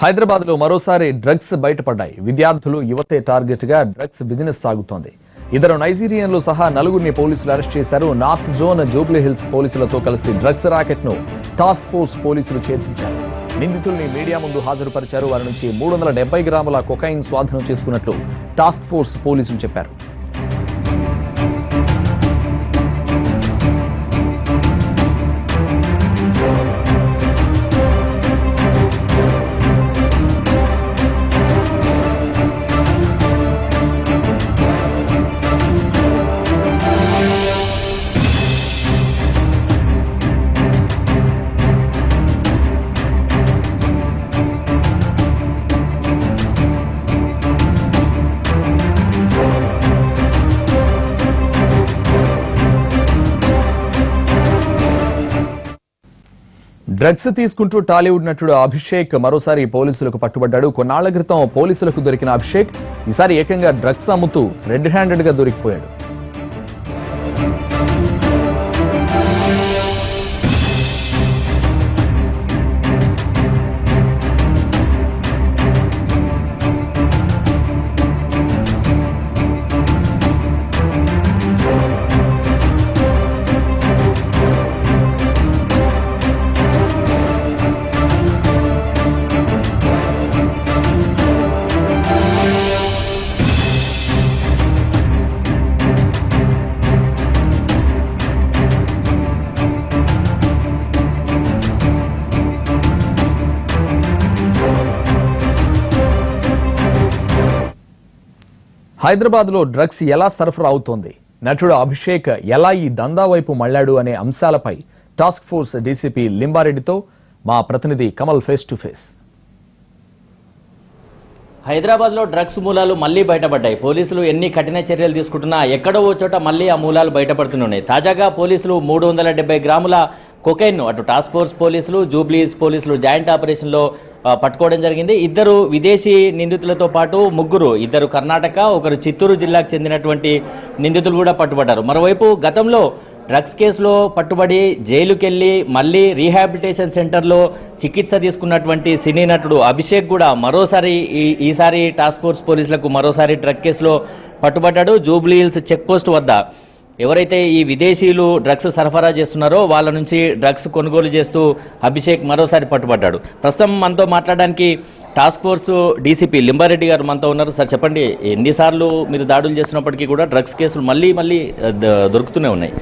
హైదరాబాద్లో మరోసారి డ్రగ్స్ బయటపడ్డాయి. విద్యార్థులు యువతే టార్గెట్గా డ్రగ్స్ బిజినెస్ సాగుతోంది. ఇద్దరు నైజీరియన్లు సహా నలుగురిని పోలీసులు అరెస్ట్ చేశారు. నార్త్ జోన్ జూబ్లీ హిల్స్ పోలీసులతో కలిసి డ్రగ్స్ రాకెట్ను టాస్క్ ఫోర్స్ పోలీసులు ఛేదించారు. నిందితుల్ని మీడియా ముందు హాజరుపరిచారు. వారి నుంచి 370 గ్రాముల కొకైన్ స్వాధీనం చేసుకున్నట్లు టాస్క్ ఫోర్స్ పోలీసులు చెప్పారు. డ్రగ్స్ తీసుకుంటూ టాలీవుడ్ నటుడు అభిషేక్ మరోసారి పోలీసులకు పట్టుబడ్డాడు. కొన్నాళ్ల క్రితం పోలీసులకు దొరికిన అభిషేక్ ఈసారి ఏకంగా డ్రగ్స్ అమ్ముతూ రెడ్ హ్యాండెడ్ గా దొరికిపోయాడు. హైదరాబాద్లో డ్రగ్స్ ఎలా సరఫరా అవుతోంది, నటుడు అభిషేక్ ఎలా ఈ దందా వైపు మళ్లాడు అనే అంశాలపై టాస్క్ ఫోర్స్ డీసీపీ లింబారెడ్డితో మా ప్రతినిధి కమల్ ఫేస్ టు ఫేస్. హైదరాబాద్లో డ్రగ్స్ మూలాలు మళ్లీ బయటపడ్డాయి. పోలీసులు ఎన్ని కఠిన చర్యలు తీసుకుంటున్నా ఎక్కడో ఓ చోట మళ్లీ ఆ మూలాలు బయటపడుతున్నాయి. తాజాగా పోలీసులు 370 గ్రాముల కొకైన్ను అటు టాస్క్ ఫోర్స్ పోలీసులు, జూబ్లీస్ పోలీసులు జాయింట్ ఆపరేషన్లో పట్టుకోవడం జరిగింది. ఇద్దరు విదేశీ నిందితులతో పాటు ఇద్దరు కర్ణాటక, ఒకరు చిత్తూరు జిల్లాకు చెందినటువంటి నిందితులు కూడా పట్టుబడ్డారు. మరోవైపు గతంలో డ్రగ్స్ కేసులో పట్టుబడి జైలుకెళ్లి మళ్ళీ రీహాబిలిటేషన్ సెంటర్లో చికిత్స తీసుకున్నటువంటి సినీ నటుడు అభిషేక్ కూడా ఈసారి టాస్క్ ఫోర్స్ పోలీసులకు మరోసారి డ్రగ్ కేసులో పట్టుబడ్డాడు. జూబ్లీ హిల్స్ చెక్ పోస్ట్ వద్ద ఎవరైతే ఈ విదేశీయులు డ్రగ్స్ సరఫరా చేస్తున్నారో వాళ్ళ నుంచి డ్రగ్స్ కొనుగోలు చేస్తూ అభిషేక్ మరోసారి పట్టుబడ్డాడు. ప్రస్తుతం మనతో మాట్లాడడానికి టాస్క్ ఫోర్స్ డీసీపీ లింబారెడ్డి గారు మనతో ఉన్నారు. సార్ చెప్పండి, ఎన్నిసార్లు మీరు దాడులు చేస్తున్నప్పటికీ కూడా డ్రగ్స్ కేసులు మళ్ళీ దొరుకుతూనే ఉన్నాయి.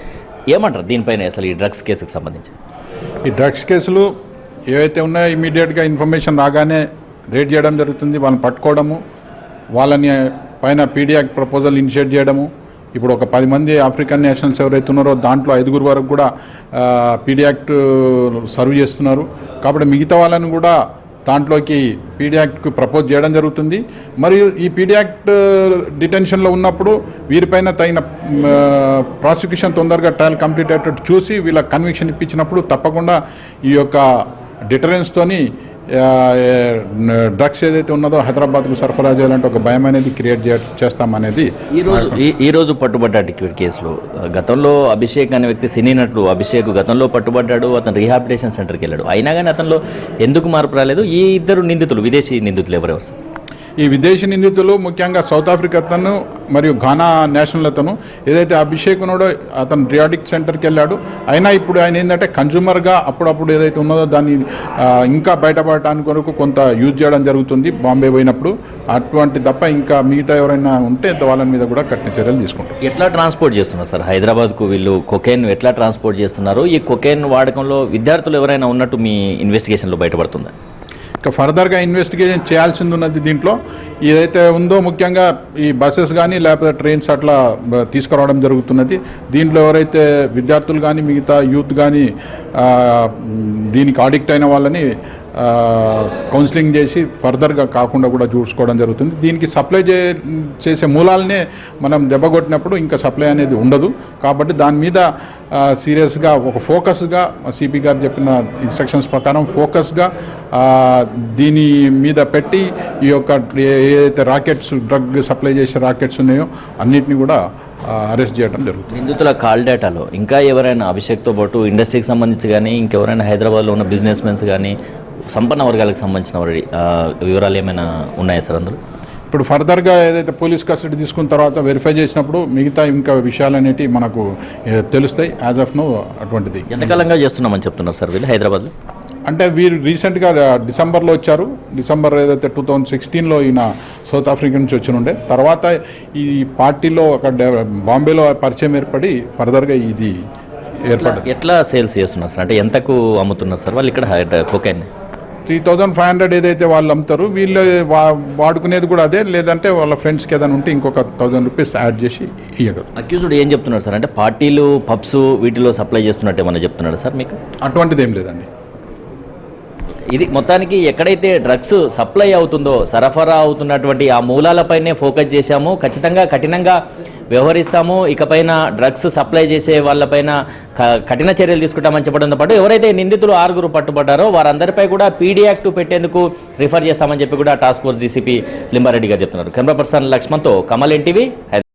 ఏమంటారు దీనిపైన అసలు ఈ డ్రగ్స్ కేసుకు సంబంధించి? ఈ డ్రగ్స్ కేసులు ఏవైతే ఉన్నాయో ఇమీడియట్గా ఇన్ఫర్మేషన్ రాగానే రేడ్ చేయడం జరుగుతుంది. వాళ్ళని పట్టుకోవడము, వాళ్ళని పైన పీడీ యాక్ట్ ప్రపోజల్ ఇనిషియేట్ చేయడము. ఇప్పుడు ఒక 10 మంది ఆఫ్రికన్ నేషనల్స్ ఎవరైతే ఉన్నారో దాంట్లో 5 వరకు కూడా పీడీ యాక్ట్ సర్వ్ చేస్తున్నారు. కాబట్టి మిగతా వాళ్ళని కూడా దాంట్లోకి పీడీ యాక్ట్కు ప్రపోజ్ చేయడం జరుగుతుంది. మరియు ఈ పీడీ యాక్ట్ డిటెన్షన్లో ఉన్నప్పుడు వీరిపైన తగిన ప్రాసిక్యూషన్ తొందరగా ట్రయల్ కంప్లీట్ అయ్యేటట్టు చూసి వీళ్ళ కన్విక్షన్ ఇప్పించినప్పుడు తప్పకుండా ఈ యొక్క డిటరెన్స్తోని డ్రగ్స్ ఏదైతే ఉన్నదో హైదరాబాద్కు సరఫరా చేయాలంటే ఒక భయం అనేది క్రియేట్ చేస్తామనేది ఈ రోజు పట్టుబడ్డాడు కేసులో. గతంలో అభిషేక్ అనే వ్యక్తి సినీ నటుడు అభిషేక్ గతంలో పట్టుబడ్డాడు. అతను రీహాబిలిటేషన్ సెంటర్కి వెళ్ళాడు. అయినా కానీ అతనిలో ఎందుకు మార్పు రాలేదు? ఈ ఇద్దరు నిందితులు విదేశీ నిందితులు ఎవరెవరు? ఈ విదేశీ నిందితులు ముఖ్యంగా సౌత్ ఆఫ్రికా అతను మరియు ఘానా నేషనల్ అతను ఏదైతే అభిషేక్ ఉన్నాడో అతను రియాడిక్ సెంటర్కి వెళ్ళాడు. అయినా ఇప్పుడు ఆయన ఏంటంటే కన్జ్యూమర్గా అప్పుడప్పుడు ఏదైతే ఉన్నదో దాన్ని ఇంకా బయటపడటానికి కొరకు కొంత యూజ్ చేయడం జరుగుతుంది బాంబే పోయినప్పుడు. అటువంటి తప్ప ఇంకా మిగతా ఎవరైనా ఉంటే వాళ్ళ మీద కూడా కఠిన చర్యలు తీసుకుంటారు. ఎట్లా ట్రాన్స్పోర్ట్ చేస్తున్నారు సార్ హైదరాబాద్కు వీళ్ళు కొకైన్ ఎట్లా ట్రాన్స్పోర్ట్ చేస్తున్నారు? ఈ కొకైన్ వాడకంలో విద్యార్థులు ఎవరైనా ఉన్నట్టు మీ ఇన్వెస్టిగేషన్లో బయటపడుతుందా? ఇంకా ఫర్దర్గా ఇన్వెస్టిగేషన్ చేయాల్సింది ఉన్నది. దీంట్లో ఏదైతే ఉందో ముఖ్యంగా ఈ బస్సెస్ కానీ లేకపోతే ట్రైన్స్ అట్లా తీసుకురావడం జరుగుతున్నది. దీంట్లో ఎవరైతే విద్యార్థులు కానీ మిగతా యూత్ కానీ దీనికి అడిక్ట్ అయిన వాళ్ళని కౌన్సిలింగ్ చేసి ఫర్దర్గా కాకుండా కూడా చూసుకోవడం జరుగుతుంది. దీనికి సప్లై చేసే మూలాలనే మనం దెబ్బకొట్టినప్పుడు ఇంకా సప్లై అనేది ఉండదు. కాబట్టి దాని మీద సీరియస్గా ఒక ఫోకస్గా సిపి గారు చెప్పిన ఇన్స్ట్రక్షన్స్ ప్రకారం ఫోకస్గా దీని మీద పెట్టి ఈ యొక్క ఏదైతే రాకెట్స్ డ్రగ్ సప్లై చేసే రాకెట్స్ ఉన్నాయో అన్నిటిని కూడా అరెస్ట్ చేయడం జరుగుతుంది. నిందితుల కాల్ డేటాలో ఇంకా ఎవరైనా అభిషేక్తో పాటు ఇండస్ట్రీకి సంబంధించి కానీ ఇంకెవరైనా హైదరాబాద్లో ఉన్న బిజినెస్ మెన్స్ కానీ సంపన్న వర్గాలకు సంబంధించిన వారి వివరాలు ఏమైనా ఉన్నాయా సార్ అందులో? ఇప్పుడు ఫర్దర్గా ఏదైతే పోలీస్ కస్టడీ తీసుకున్న తర్వాత వెరిఫై చేసినప్పుడు మిగతా ఇంకా విషయాలు అనేటివి మనకు తెలుస్తాయి. యాజ్ ఆఫ్ నో అటువంటిది. ఎంతకాలంగా చేస్తున్నామని చెప్తున్నారు సార్ వీళ్ళు హైదరాబాద్లో? అంటే వీరు రీసెంట్గా డిసెంబర్లో వచ్చారు. డిసెంబర్ ఏదైతే 2016లో ఈయన సౌత్ ఆఫ్రికా నుంచి వచ్చి ఉండే తర్వాత ఈ పార్టీలో ఒక బాంబేలో పరిచయం ఏర్పడి ఫర్దర్గా ఇది ఏర్పడింది. ఎట్లా సేల్స్ చేస్తున్నారు సార్? అంటే ఎంతకు అమ్ముతున్నారు సార్ వాళ్ళు ఇక్కడ కోకైన్? 3500 ఏదైతే వాళ్ళు అమ్ముతారు, వీళ్ళు వాడుకునేది కూడా అదే, లేదంటే వాళ్ళ ఫ్రెండ్స్కి ఏదైనా ఉంటే ఇంకొక 1000 రూపీస్ యాడ్ చేసి ఇవ్వగలరు. అక్యూజ్డ్ ఏం చెప్తున్నారు సార్? అంటే పార్టీలు పబ్స్ వీటిలో సప్లై చేస్తున్నట్టు ఏమన్నా చెప్తున్నాడు సార్ మీకు? అటువంటిది ఏం లేదండి. ఇది మొత్తానికి ఎక్కడైతే డ్రగ్స్ సప్లై అవుతుందో, సరఫరా అవుతున్నటువంటి ఆ మూలాలపైనే ఫోకస్ చేశాము. ఖచ్చితంగా కఠినంగా వ్యవహరిస్తాము. ఇకపైన డ్రగ్స్ సప్లై చేసే వాళ్ళపైన కఠిన చర్యలు తీసుకుంటామని చెప్పడంతో పాటు ఎవరైతే నిందితులు 6 పట్టుబడ్డారో వారందరిపై కూడా పీడీ యాక్ట్ పెట్టేందుకు రిఫర్ చేస్తామని చెప్పి కూడా టాస్క్ ఫోర్స్ డీసీపీ లింబారెడ్డి గారు చెప్తున్నారు. కెమెరా పర్సన్ లక్ష్మణ్తో కమల్ ఎన్టీవీ.